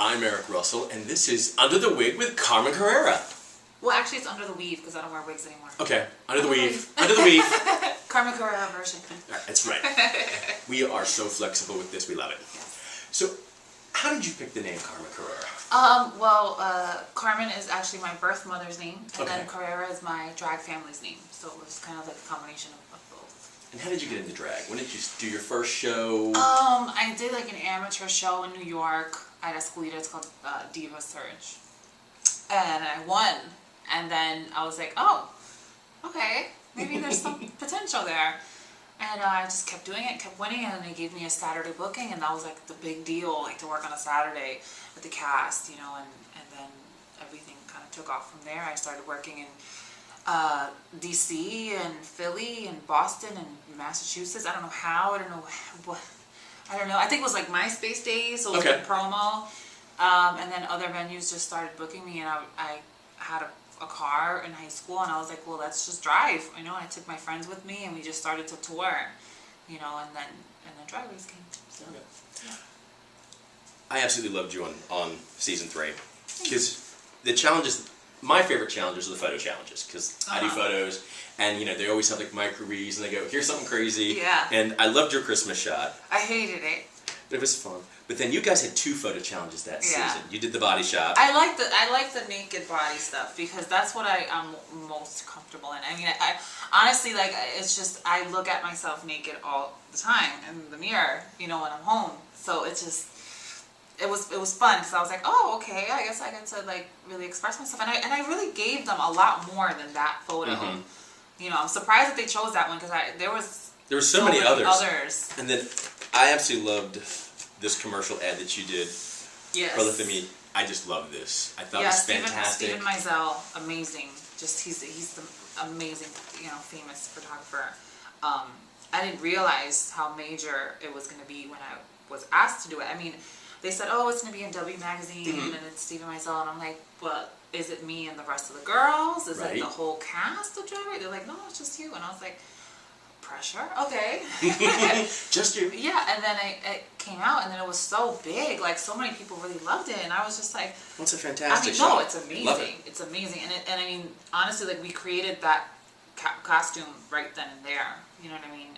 I'm Eric Russell, and this is Under the Wig with Carmen Carrera. Well, actually, it's under the weave because I don't wear wigs anymore. Okay, under the weave. Under the weave. Carmen Carrera version. That's right. We are so flexible with this. We love it. Yes. So, how did you pick the name Carmen Carrera? Carmen is actually my birth mother's name, and Okay. then Carrera is my drag family's name. So it was kind of like a combination of both. And how did you get into drag? When did you do your first show? I did like an amateur show in New York at Escalita. It's called Diva Surge, and I won. And then I was like, oh, okay, maybe there's some potential there. And I just kept doing it, kept winning, and they gave me a Saturday booking, and that was like the big deal, like to work on a Saturday with the cast, you know, and then everything kind of took off from there. I started working in DC and Philly and Boston and Massachusetts. I don't know how, I don't know what, I don't know. I think it was like MySpace days, so it was like promo. And then other venues just started booking me, and I had a car in high school, and I was like, well, let's just drive, you know. And I took my friends with me, and we just started to tour, you know, and then Drag Race came. So, yeah. I absolutely loved you on season 3 because the challenges, my favorite challenges are the photo challenges because I do photos, and you know they always have like micro reads, and they go, here's something crazy. Yeah. And I loved your Christmas shot. I hated it. But it was fun. But then you guys had 2 photo challenges that season. You did the body shot. I like the naked body stuff because that's what I'm most comfortable in. I mean, I honestly, like, it's just, I look at myself naked all the time in the mirror, you know, when I'm home. So it's just, it was fun because I was like, oh, okay, I guess I get to like really express myself, and I really gave them a lot more than that photo. You know, I'm surprised that they chose that one because there were so many others. And then I absolutely loved this commercial ad that you did. Yes. For Lift Me. I just love this. I thought it was fantastic. Steven Meisel, amazing. Just he's the amazing, you know, famous photographer. I didn't realize how major it was going to be when I was asked to do it. I mean, they said, oh, it's going to be in W magazine, and it's Steven Meisel, and I'm like, well, is it me and the rest of the girls? Is it the whole cast of Drag Race? They're like, no, it's just you. And I was like, pressure? Okay. Just you. Yeah, and then it came out, and then it was so big. Like, so many people really loved it, and I was just like... Well, it's a fantastic show. No, it's amazing. It's amazing. And I mean, honestly, like, we created that costume right then and there. You know what I mean?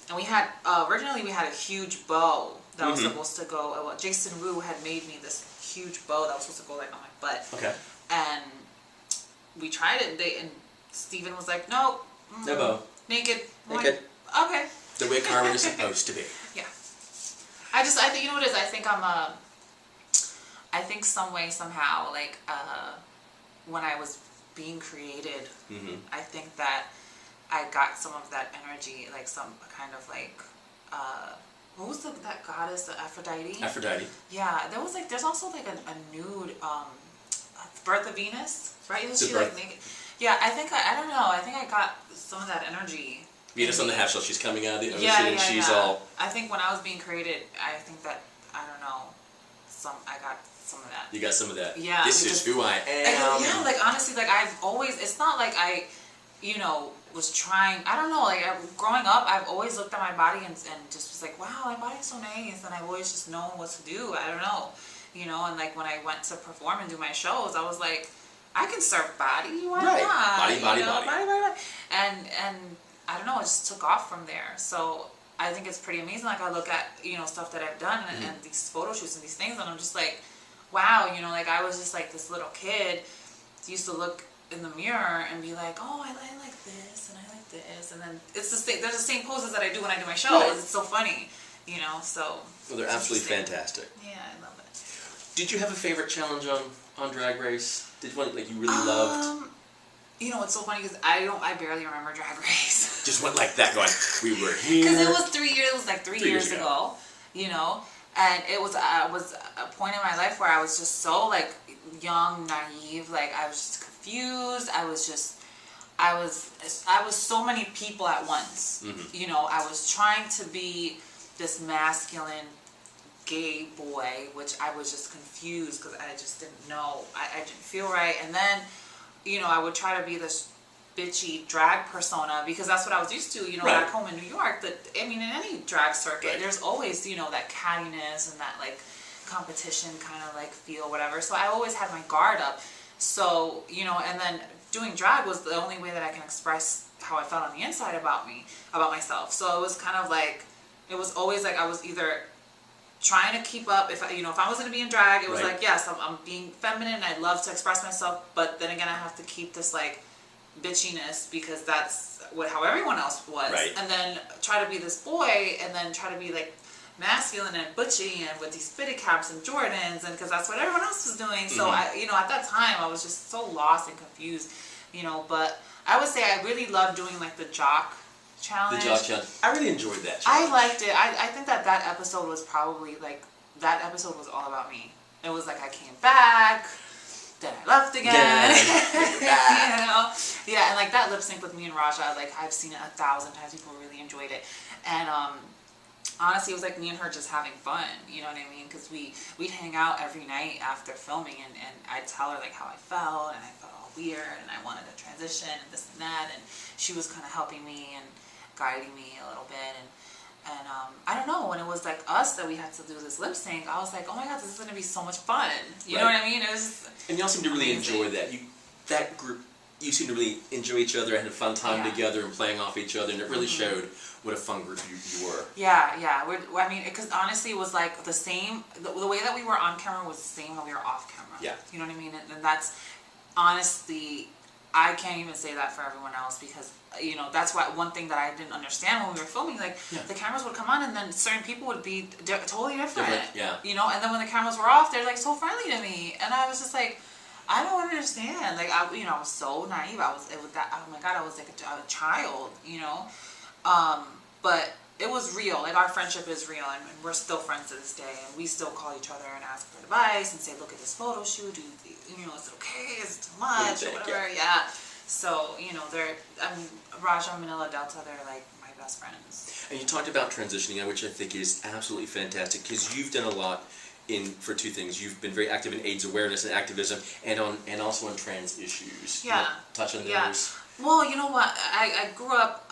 And we had... originally, we had a huge bow that was supposed to go... Well, Jason Wu had made me this huge bow that was supposed to go, like, on my butt. Okay. And we tried it, and Steven was like, no. No bow. Naked. Naked. Okay. The way Carmen is supposed to be. Yeah. I think, you know what it is? I think some way, somehow, like, when I was being created, I think that I got some of that energy, like some kind of like, what was that goddess, Aphrodite? Aphrodite. Yeah, there's also like a nude, Birth of Venus, right? Isn't she Birth. like naked? Yeah, I think, I don't know, I think I got some of that energy. Venus on the half shell, she's coming out of the ocean, and she's all... I think when I was being created, I think that, I don't know, I got some of that. You got some of that. Yeah. This is who I am. Yeah, like, honestly, like, I've always, it's not like I, you know, was trying, I don't know, like, growing up, I've always looked at my body and just was like, wow, my body's so nice, and I've always just known what to do, I don't know, you know, and like, when I went to perform and do my shows, I was like, I can serve body, why not? Body. And I don't know, it just took off from there. So I think it's pretty amazing. Like, I look at, you know, stuff that I've done and these photo shoots and these things, and I'm just like, wow, you know, like, I was just like this little kid used to look in the mirror and be like, oh, I like this and I like this, and then it's the same, there's the same poses that I do when I do my shows. Right. It's so funny, you know. So well, they're absolutely fantastic. Yeah, I love it. Did you have a favorite challenge on Drag Race? Did one like you really loved? You know, it's so funny because I barely remember Drag Race. Just went like that, going, we were here. Because it was 3 years. It was like 3 years ago. You know, and it was a point in my life where I was just so like young, naive. Like, I was just confused. I was so many people at once. You know, I was trying to be this masculine gay boy, which I was just confused because I just didn't know. I didn't feel right. And then, you know, I would try to be this bitchy drag persona because that's what I was used to, you know, back home in New York. That, I mean, in any drag circuit, there's always, you know, that cattiness and that, like, competition kind of like feel, whatever. So I always had my guard up. So, you know, and then doing drag was the only way that I can express how I felt on the inside about myself. So it was kind of like, it was always like I was either trying to keep up, if I was going to be in drag, it was like, yes, I'm being feminine, I love to express myself, but then again, I have to keep this like bitchiness because that's how everyone else was. Right. And then try to be this boy, and then try to be like masculine and butchy and with these fitted caps and Jordans, and because that's what everyone else was doing. So I, at that time I was just so lost and confused, but I would say I really loved doing like the jock challenge. The jock challenge. I really enjoyed that challenge. I liked it. I think that episode was probably like, that episode was all about me. It was like I came back, then I left again. Yeah, and like that lip sync with me and Raja, like I've seen it 1,000 times. People really enjoyed it, and honestly, it was like me and her just having fun, you know what I mean? Because we'd hang out every night after filming, and I'd tell her like how I felt, and I felt all weird, and I wanted to transition, and this and that, and she was kind of helping me and guiding me a little bit, and I don't know, when it was like us that we had to do this lip sync, I was like, oh my god, this is gonna be so much fun. You know what I mean? It was just, and y'all seem to really enjoy that. That group, you seem to really enjoy each other and had a fun time together and playing off each other, and it really showed what a fun group you were. Yeah. I mean, because honestly, it was like the same, the way that we were on camera was the same when we were off camera. Yeah. You know what I mean? And that's, honestly, I can't even say that for everyone else, because, that's why one thing that I didn't understand when we were filming, like, the cameras would come on and then certain people would be totally different. Yeah. And then when the cameras were off, they're like so friendly to me. And I was just like, I don't understand. Like, I was so naive. Oh my god, I was like a child, but it was real. Like, our friendship is real, and we're still friends to this day, and we still call each other and ask for advice and say, look at this photo shoot, is it okay, is it too much, or whatever. So, Raja and Manila Delta, they're like my best friends. And you talked about transitioning, which I think is absolutely fantastic, because you've done a lot for two things. You've been very active in AIDS awareness and activism, and also on trans issues. Yeah. Touch on those. Well, you know what? I grew up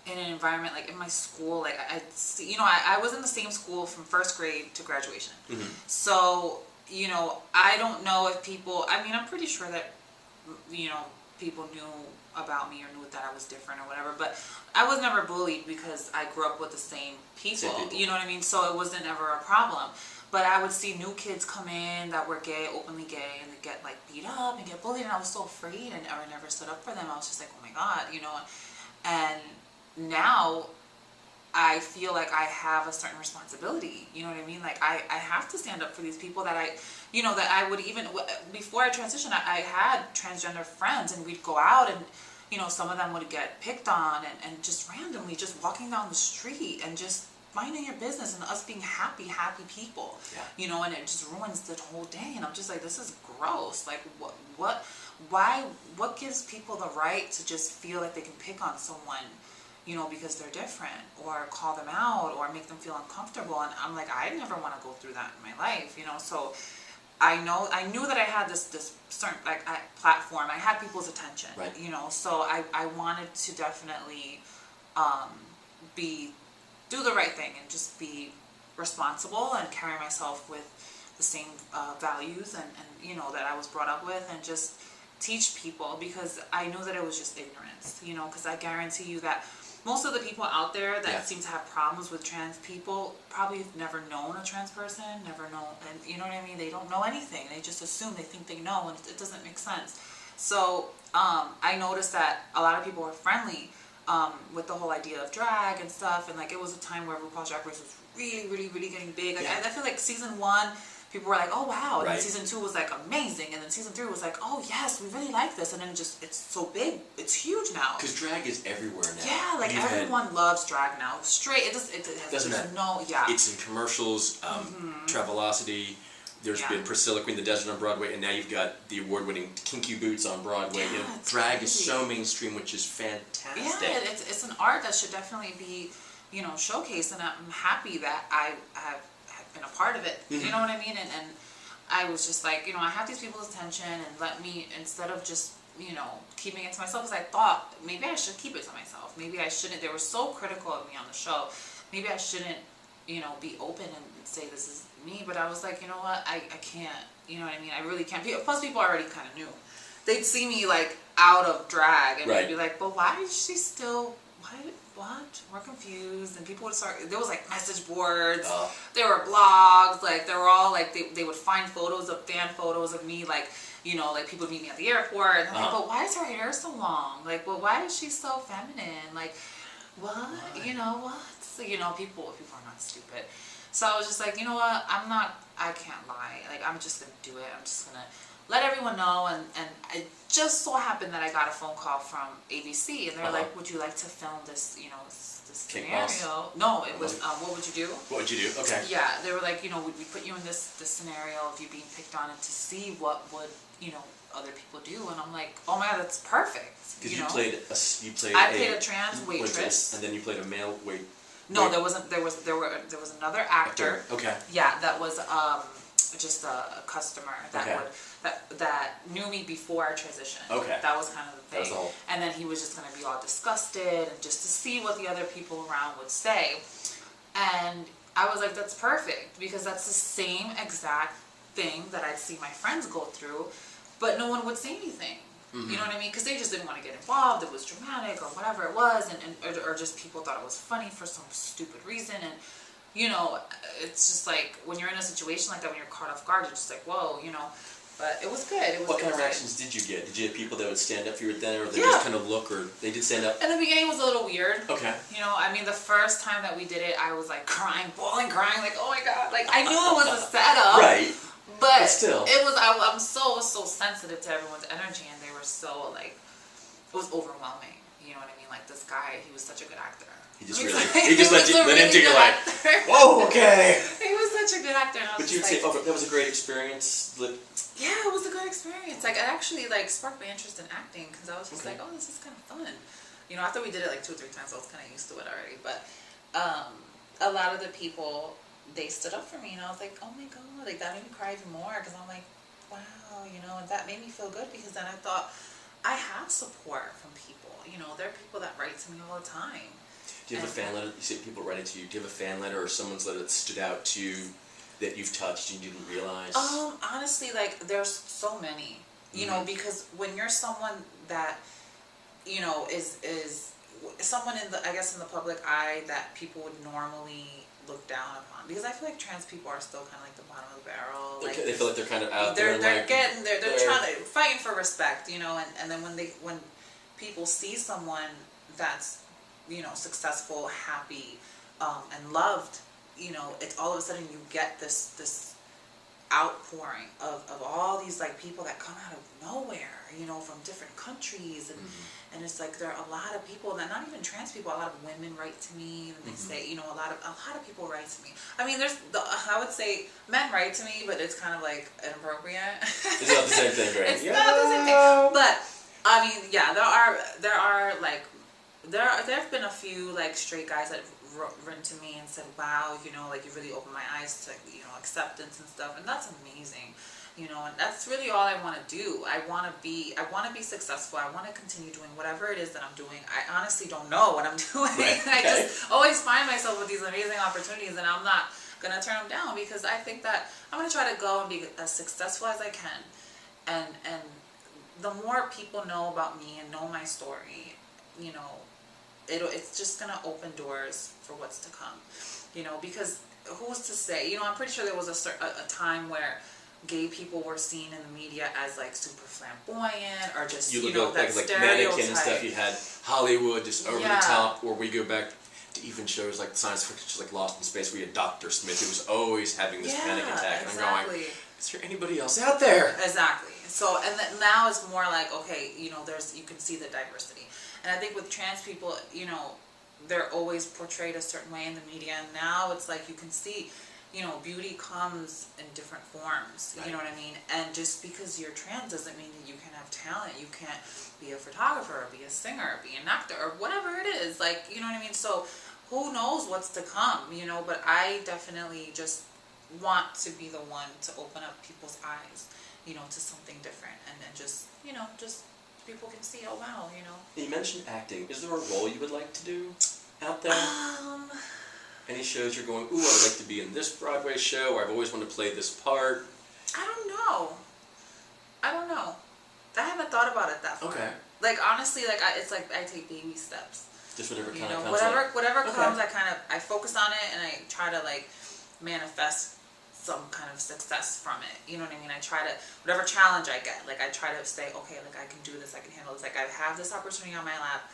in an environment, like in my school, like I was in the same school from first grade to graduation. So, I don't know if people, I'm pretty sure that, people knew about me or knew that I was different or whatever, but I was never bullied because I grew up with the same people. You know what I mean? So it wasn't ever a problem. But I would see new kids come in that were gay, openly gay, and they get like beat up and get bullied, and I was so afraid, and I never stood up for them. I was just like, oh my god, and now I feel like I have a certain responsibility, you know what I mean? Like, I have to stand up for these people that that I would even, before I transitioned, I had transgender friends, and we'd go out, and, some of them would get picked on, and just randomly, just walking down the street, and just minding your business, and us being happy people, and it just ruins the whole day, and I'm just like, this is gross. Like, what gives people the right to just feel like they can pick on someone, because they're different, or call them out, or make them feel uncomfortable? And I'm like, I never want to go through that in my life, so I knew that I had this certain, like, platform. I had people's attention, right. So I wanted to definitely do the right thing and just be responsible and carry myself with the same values and that I was brought up with, and just teach people, because I knew that it was just ignorance, because I guarantee you that most of the people out there that seem to have problems with trans people probably have never known a trans person, never know, and you know what I mean? They don't know anything. They just assume, they think they know, and it doesn't make sense. So I noticed that a lot of people were friendly with the whole idea of drag and stuff, and like, it was a time where RuPaul's Drag Race was really, really, really getting big. Like, I feel like season 1, people were like, oh wow, and then season 2 was like amazing, and then season 3 was like, oh yes, we really like this, and then just, it's so big, it's huge now. Because drag is everywhere now. Yeah, like, everyone loves drag now. Straight, doesn't matter. It's in commercials, Travelocity. There's been Priscilla Queen the Desert on Broadway, and now you've got the award-winning Kinky Boots on Broadway. Drag is so mainstream, which is fantastic. Yeah, it's an art that should definitely be, showcased, and I'm happy that I have been a part of it. You know what I mean? And I was just like, I have these people's attention, and let me, instead of just, keeping it to myself, because I thought maybe I should keep it to myself. Maybe I shouldn't. They were so critical of me on the show. Maybe I shouldn't be open and say this is me. But I was like, you know what, I can't, you know what I mean? I really can't. Plus people already kind of knew. They'd see me like out of drag and they'd be like, but why is she still, what? We're confused. And people would start, there was like message boards, there were blogs, like they were all like, they would find fan photos of me, like, like people would meet me at the airport and they're like, but why is her hair so long? Like, well, why is she so feminine? Like, what? What? People are not stupid. So I was just like, you know what? I can't lie. Like, I'm just going to do it. I'm just going to let everyone know. And it just so happened that I got a phone call from ABC and they were like, would you like to film this, this scenario? No, it was, what would you do? What would you do? Okay. Yeah, they were like, would we put you in this scenario of you being picked on and to see what would, other people do? And I'm like, oh my God, that's perfect. Because I played a trans waitress. And then you played a male wait. No, there was another actor. Okay. Yeah, that was just a customer that knew me before I transitioned. Okay. That was kind of the thing. That was the whole... And then he was just gonna be all disgusted and just to see what the other people around would say. And I was like, that's perfect because that's the same exact thing that I'd see my friends go through, but no one would say anything. Mm-hmm. You know what I mean? Because they just didn't want to get involved. It was dramatic or whatever it was, or just people thought it was funny for some stupid reason. And it's just like when you're in a situation like that, when you're caught off guard, you're just like, whoa, But it was good. What kind of reactions did you get? Did you have people that would stand up for you then, or they just kind of look, or they did stand up? In the beginning, it was a little weird. Okay. The first time that we did it, I was like crying, bawling, crying, like, oh my God, like I knew it was a setup. Right. But still, it was. I'm so sensitive to everyone's energy, and they were so like, it was overwhelming. You know what I mean? Like this guy, he was such a good actor. He just let into your life. Whoa, okay. He was such a good actor. And I was but you'd say, that was a great experience. Yeah, it was a good experience. Like it actually sparked my interest in acting because I was just like, oh, this is kind of fun. After we did it like 2 or 3 times, I was kind of used to it already. But a lot of the people, they stood up for me, and I was like, oh my God, like that made me cry even more because I'm like, wow, and that made me feel good because then I thought I have support from people. There are people that write to me all the time. Do you have a fan letter? You say people writing to you. Do you have a fan letter or someone's letter that stood out to you that you've touched and you didn't realize? Honestly, like there's so many. Because when you're someone that is someone in the public eye that people would normally look down upon, because I feel like trans people are still kind of like the bottom of the barrel. Like they feel like they're kind of out there. They're trying to fighting for respect, and then when people see someone that's successful, happy, and loved, it's all of a sudden you get this outpouring of all these like people that come out of nowhere, from different countries, and it's like there are a lot of people that, not even trans people, a lot of women write to me and they say, a lot of people write to me. I mean, I would say men write to me, but it's kind of like inappropriate. It's not the same thing, right? It's not the same thing. But I mean, yeah, there have been a few like straight guys that written to me and said, wow, like you really opened my eyes to acceptance and stuff, and that's amazing. And that's really all I want to do. I want to be successful. I want to continue doing whatever it is that I'm doing. I honestly don't know what I'm doing. Right. I just always find myself with these amazing opportunities, and I'm not gonna turn them down because I think that I'm gonna try to go and be as successful as I can. And the more people know about me and know my story, it's just gonna open doors for what's to come. Because who's to say? I'm pretty sure there was a time where gay people were seen in the media as like super flamboyant or just that like stereotype. Mannequin and stuff. You had Hollywood just over the top, or we go back to even shows like science fiction, shows like Lost in Space, where you had Dr. Smith, who was always having this panic attack, and I'm going, is there anybody else out there? Exactly. So now it's more like, okay, you can see the diversity, and I think with trans people, they're always portrayed a certain way in the media, and now it's like you can see. Beauty comes in different forms, you know what I mean? And just because you're trans doesn't mean that you can have talent. You can't be a photographer, or be a singer, or be an actor, or whatever it is. Like, you know what I mean? So who knows what's to come, but I definitely just want to be the one to open up people's eyes, to something different. And then just people can see, oh wow, You mentioned acting. Is there a role you would like to do out there? Any shows you're going, ooh, I would like to be in this Broadway show, or I've always wanted to play this part? I don't know. I haven't thought about it that far. Okay. Like honestly, like it's like I take baby steps. Just whatever kind You of know, comes up. whatever comes, I focus on it and I try to like manifest some kind of success from it. You know what I mean? I try to, whatever challenge I get, like I try to say, okay, like I can do this, I can handle this. Like I have this opportunity on my lap,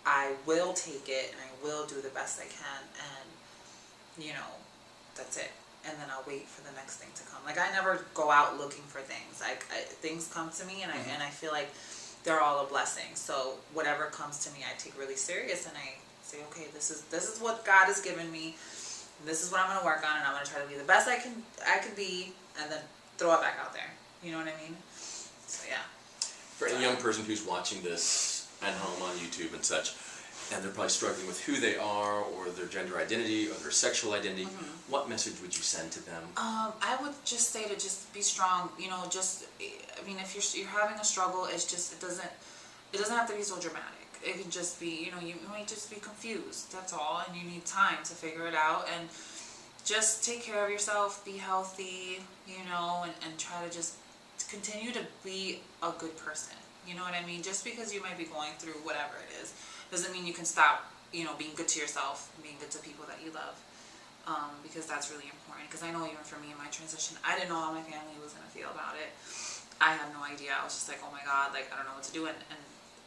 I will take it and I will do the best I can, and you know, that's it. And then I'll wait for the next thing to come. Like I never go out looking for things. Like things come to me, and I feel like they're all a blessing. So whatever comes to me, I take really serious, and I say, okay, this is what God has given me. This is what I'm going to work on, and I'm going to try to be the best I can be, and then throw it back out there. You know what I mean? So yeah. For any young person who's watching this at home on YouTube and such, and they're probably struggling with who they are, or their gender identity, or their sexual identity, what message would you send to them? I would just say to just be strong. You know, I mean, if you're having a struggle, it doesn't have to be so dramatic. It can just be, you know, you might just be confused. That's all, and you need time to figure it out. And just take care of yourself, be healthy, you know, and try to just continue to be a good person. You know what I mean? Just because you might be going through whatever it is, doesn't mean you can stop, you know, being good to yourself, being good to people that you love. Because that's really important. Because I know even for me in my transition, I didn't know how my family was going to feel about it. I had no idea. I was just like, oh my God, like, I don't know what to do. And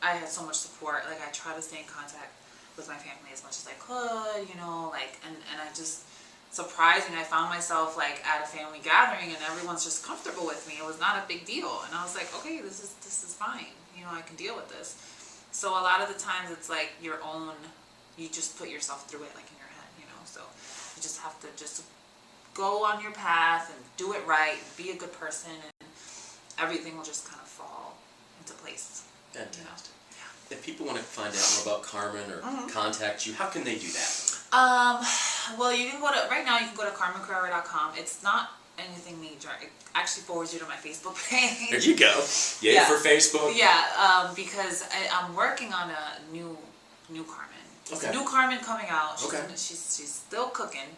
I had so much support. Like, I try to stay in contact with my family as much as I could, you know, like, and I just, surprising, I found myself, like, at a family gathering, and everyone's just comfortable with me. It was not a big deal. And I was like, okay, this is fine. You know, I can deal with this. So a lot of the times it's like your own, you just put yourself through it, like, in your head, you know, so you just have to just go on your path and do it right, be a good person, and everything will just kind of fall into place. Fantastic. You know? If people want to find out more about Carmen or contact you, how can they do that? Well, you can go to, right now you can go to carmencarrera.com. It's not anything major. It actually forwards you to my Facebook page. There you go. Yay for Facebook. Yeah, because I'm working on a new Carmen. There's a new Carmen coming out. She's still cooking,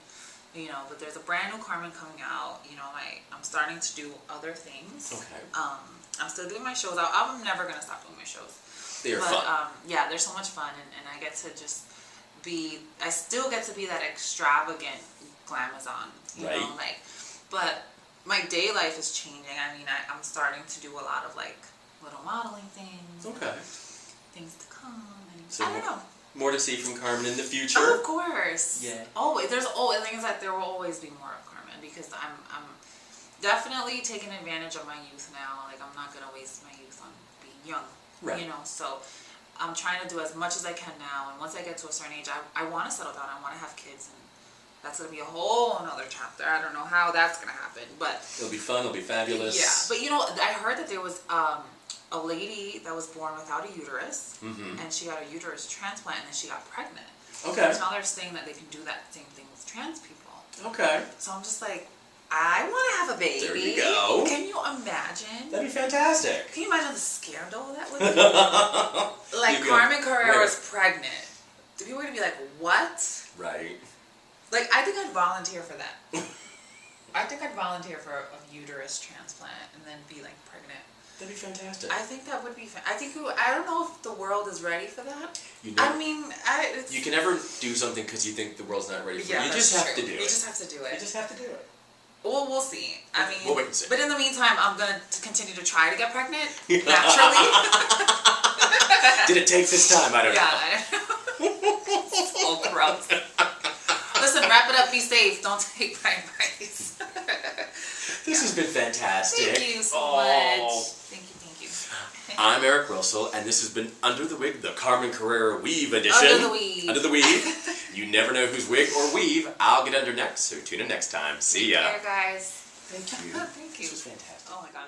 you know, but there's a brand new Carmen coming out. You know, I'm starting to do other things. Okay. I'm still doing my shows. I'm never going to stop doing my shows. They're fun. Yeah, they're so much fun, and I get to just I still get to be that extravagant glamazon, you know, like, but my day life is changing. I mean, I'm starting to do a lot of, like, little modeling things. Okay. Things to come, and so I don't know. More to see from Carmen in the future? Oh, of course. Yeah. Always. There's always, things that there will always be more of Carmen, because I'm definitely taking advantage of my youth now. Like, I'm not going to waste my youth on being young. Right. You know, so I'm trying to do as much as I can now, and once I get to a certain age, I want to settle down. I want to have kids, and that's going to be a whole another chapter. I don't know how that's going to happen, but it'll be fun. It'll be fabulous. Yeah, but you know, I heard that there was a lady that was born without a uterus, and she got a uterus transplant, and then she got pregnant. Okay. So now they're saying that they can do that same thing with trans people. Okay. So I'm just like, I want to have a baby. There you go. Can you imagine? That'd be fantastic. Can you imagine the scandal that would be? Like, Carmen Carrera is pregnant. The people are going to be like, what? Right. Like, I think I'd volunteer for that. I think I'd volunteer for a uterus transplant and then be, like, pregnant. That'd be fantastic. I think that would be I don't know if the world is ready for that. I mean, you can never do something because you think the world's not ready for it. You just have to do it. You just have to do it. You just have to do it. Well, we'll see. I mean, we'll wait and see. But in the meantime, I'm going to continue to try to get pregnant, naturally. Did it take this time? I don't know. It's all gross. Listen, wrap it up, be safe. Don't take my advice. This has been fantastic. Thank you so much. Thank you. I'm Eric Russell, and this has been Under the Wig, the Carmen Carrera Weave edition. Under the Weave. Under the Weave. You never know whose wig or weave I'll get under next, so tune in next time. See ya. Take care, guys. Thank you. Thank you. This was fantastic. Oh my God.